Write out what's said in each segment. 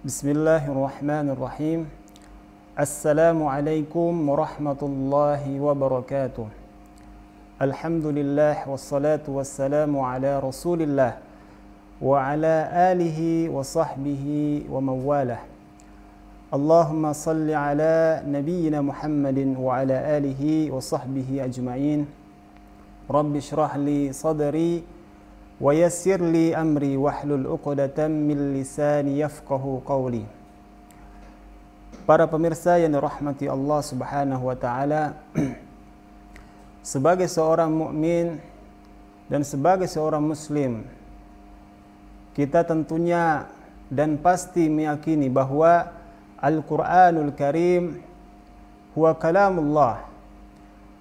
Bismillahirrahmanirrahim. Assalamualaikum warahmatullahi wabarakatuh. Alhamdulillah wassalatu wassalamu ala Rasulillah wa ala alihi wa sahbihi wa mawalah. Allahumma salli ala nabiyyina Muhammadin wa ala alihi wa sahbihi ajma'in. Rabbi shrah li sadri wa yassir li amri wahlul 'uqdatam min lisani yafqahu qawli. Para pemirsa yang dirahmati Allah Subhanahu wa taala, sebagai seorang mukmin dan sebagai seorang muslim, kita tentunya dan pasti meyakini bahwa Al-Qur'anul Karim huwa kalamullah,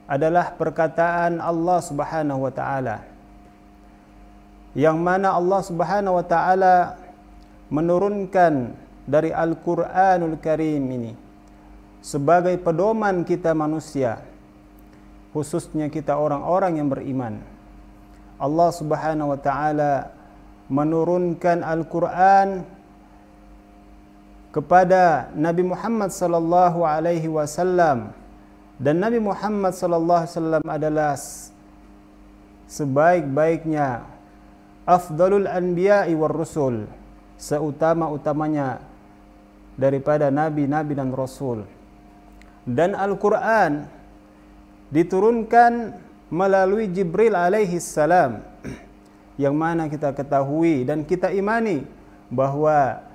adalah perkataan Allah Subhanahu wa taala, yang mana Allah Subhanahu wa taala menurunkan dari Al-Qur'anul Karim ini sebagai pedoman kita manusia, khususnya kita orang-orang yang beriman. Allah Subhanahu wa taala menurunkan Al-Qur'an kepada Nabi Muhammad sallallahu alaihi wasallam, dan Nabi Muhammad sallallahu alaihi wasallam adalah sebaik-baiknya afdalul anbiya'i war rusul, seutama-utamanya daripada nabi-nabi dan rasul. Dan Al-Qur'an diturunkan melalui Jibril alaihi salam, yang mana kita ketahui dan kita imani bahwa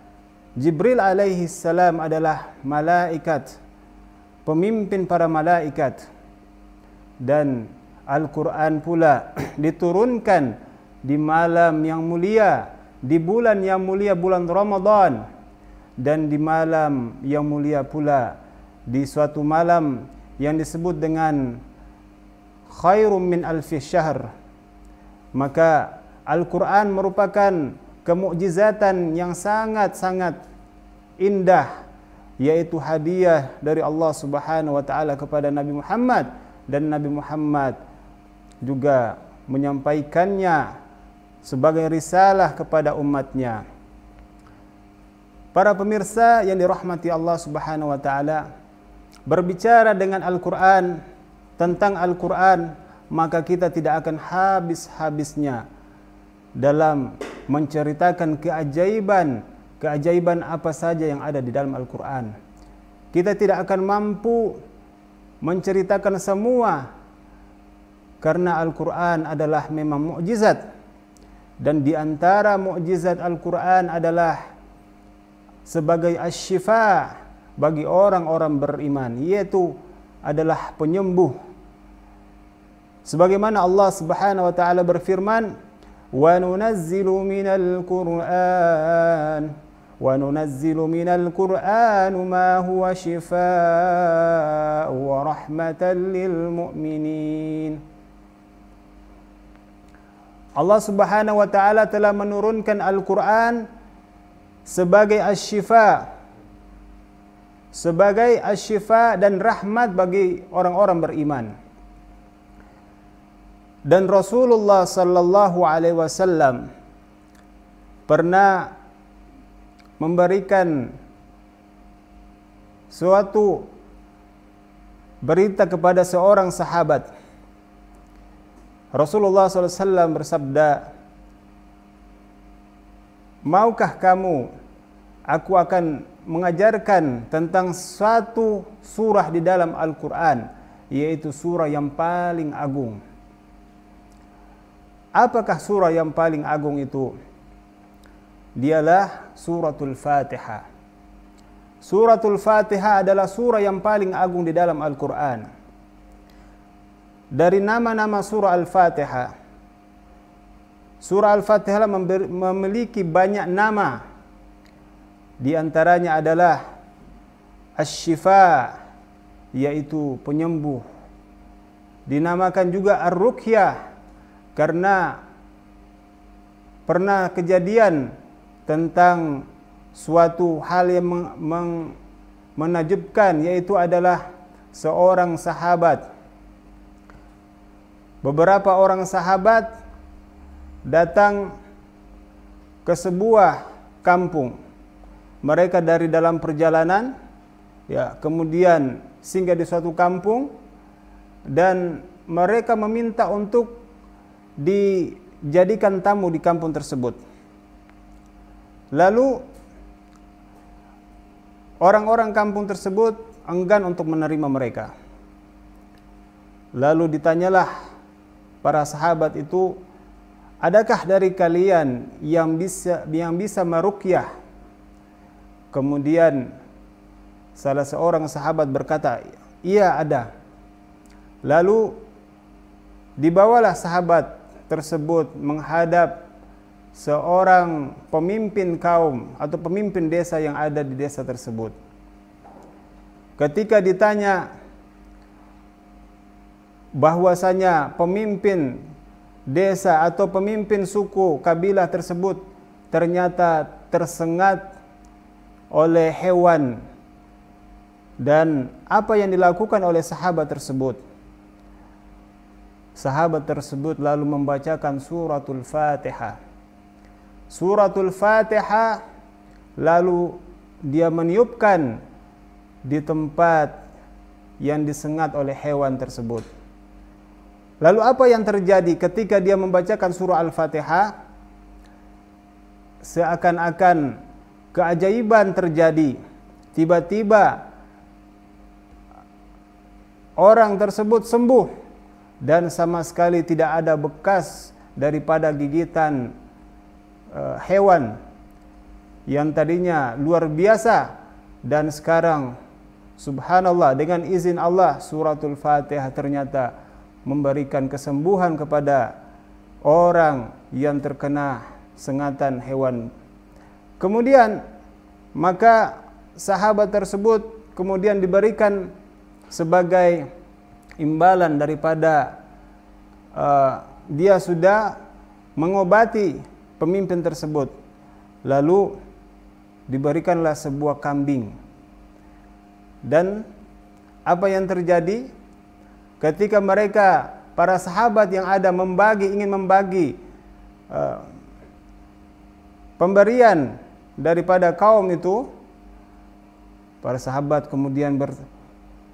Jibril alaihi salam adalah malaikat, pemimpin para malaikat. Dan Al-Qur'an pula diturunkan di malam yang mulia, di bulan yang mulia, bulan Ramadan, dan di malam yang mulia pula, di suatu malam yang disebut dengan khairum min alfi syahr. Maka Al-Quran merupakan kemukjizatan yang sangat-sangat indah, yaitu hadiah dari Allah Subhanahu wa taala kepada Nabi Muhammad, dan Nabi Muhammad juga menyampaikannya sebagai risalah kepada umatnya. Para pemirsa yang dirahmati Allah Subhanahu wa taala, berbicara dengan Al-Qur'an, tentang Al-Qur'an, maka kita tidak akan habis-habisnya dalam menceritakan keajaiban apa saja yang ada di dalam Al-Qur'an. Kita tidak akan mampu menceritakan semua, karena Al-Qur'an adalah memang mukjizat. Dan di antara mukjizat Al-Qur'an adalah sebagai asy-syifa bagi orang-orang beriman, yaitu adalah penyembuh. Sebagaimana Allah Subhanahu wa taala berfirman, "Wa nunazzilu minal Qur'an ma huwa syifaa'un wa rahmatan lil mu'minin." Allah Subhanahu wa taala telah menurunkan Al-Qur'an sebagai asy-syifa dan rahmat bagi orang-orang beriman. Dan Rasulullah sallallahu alaihi wasallam pernah memberikan suatu berita kepada seorang sahabat. Rasulullah SAW bersabda, "Maukah kamu aku akan mengajarkan tentang suatu surah di dalam Al-Quran, yaitu surah yang paling agung." Apakah surah yang paling agung itu? Dialah suratul Fatihah. Suratul Fatihah adalah surah yang paling agung di dalam Al-Quran. Dari nama-nama surah Al-Fatihah, surah Al-Fatihah memiliki banyak nama. Di antaranya adalah Asy-Syifa, yaitu penyembuh. Dinamakan juga Ar-Ruqyah karena pernah kejadian tentang suatu hal yang menakjubkan, yaitu adalah seorang sahabat. Beberapa orang sahabat datang ke sebuah kampung mereka dari dalam perjalanan, ya, kemudian singgah di suatu kampung dan mereka meminta untuk dijadikan tamu di kampung tersebut. Lalu orang-orang kampung tersebut enggan untuk menerima mereka. Lalu ditanyalah para sahabat itu, adakah dari kalian yang bisa meruqyah? Kemudian salah seorang sahabat berkata, iya ada. Lalu dibawalah sahabat tersebut menghadap seorang pemimpin kaum atau pemimpin desa yang ada di desa tersebut. Ketika ditanya bahwasanya pemimpin desa atau pemimpin suku kabilah tersebut ternyata tersengat oleh hewan, dan apa yang dilakukan oleh sahabat tersebut? Sahabat tersebut lalu membacakan suratul Fatihah. Suratul Fatihah, lalu dia meniupkan di tempat yang disengat oleh hewan tersebut. Lalu apa yang terjadi ketika dia membacakan surah Al-Fatihah? Seakan-akan keajaiban terjadi. Tiba-tiba orang tersebut sembuh dan sama sekali tidak ada bekas daripada gigitan hewan yang tadinya luar biasa, dan sekarang subhanallah dengan izin Allah suratul Fatihah ternyata memberikan kesembuhan kepada orang yang terkena sengatan hewan. Kemudian maka sahabat tersebut kemudian diberikan sebagai imbalan daripada dia sudah mengobati pemimpin tersebut. Lalu diberikanlah sebuah kambing. Dan apa yang terjadi ketika mereka, para sahabat yang ada ingin membagi pemberian daripada kaum itu, para sahabat kemudian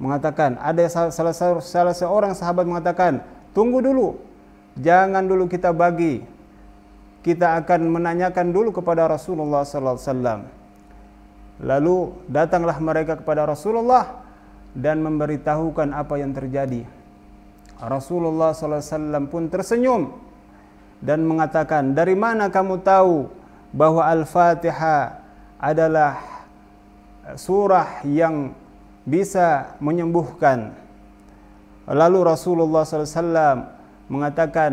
mengatakan, ada salah seorang sahabat mengatakan, tunggu dulu, jangan dulu kita bagi, kita akan menanyakan dulu kepada Rasulullah sallallahu alaihi wasallam. Lalu datanglah mereka kepada Rasulullah dan memberitahukan apa yang terjadi. Rasulullah sallallahu alaihi wasallam pun tersenyum dan mengatakan, dari mana kamu tahu bahwa Al-Fatihah adalah surah yang bisa menyembuhkan? Lalu Rasulullah sallallahu alaihi wasallam mengatakan,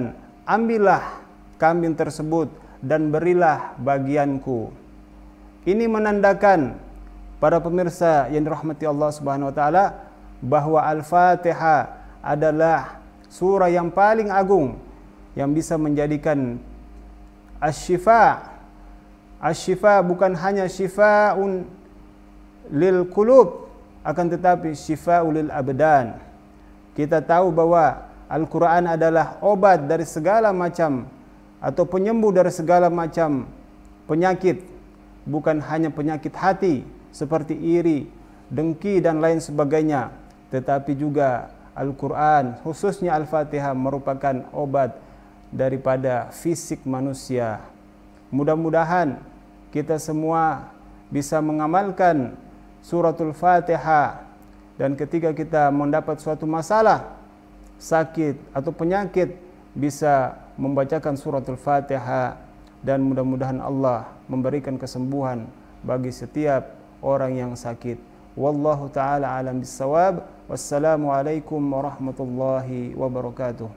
ambillah kambing tersebut dan berilah bagianku. Ini menandakan, para pemirsa yang dirahmati Allah Subhanahu wa taala, bahwa Al-Fatihah adalah surah yang paling agung yang bisa menjadikan asy-syifa. Asy-syifa bukan hanya syifaun lil qulub, akan tetapi syifaul lil abdan. Kita tahu bahwa Al-Qur'an adalah obat dari segala macam atau penyembuh dari segala macam penyakit, bukan hanya penyakit hati seperti iri, dengki dan lain sebagainya, tetapi juga Al-Quran, khususnya Al-Fatihah, merupakan obat daripada fisik manusia. Mudah-mudahan kita semua bisa mengamalkan suratul Fatihah, dan ketika kita mendapat suatu masalah, sakit atau penyakit, bisa membacakan suratul Fatihah, dan mudah-mudahan Allah memberikan kesembuhan bagi setiap orang yang sakit. Wallahu ta'ala alam bissawab. Wassalamu alaikum warahmatullahi wabarakatuh.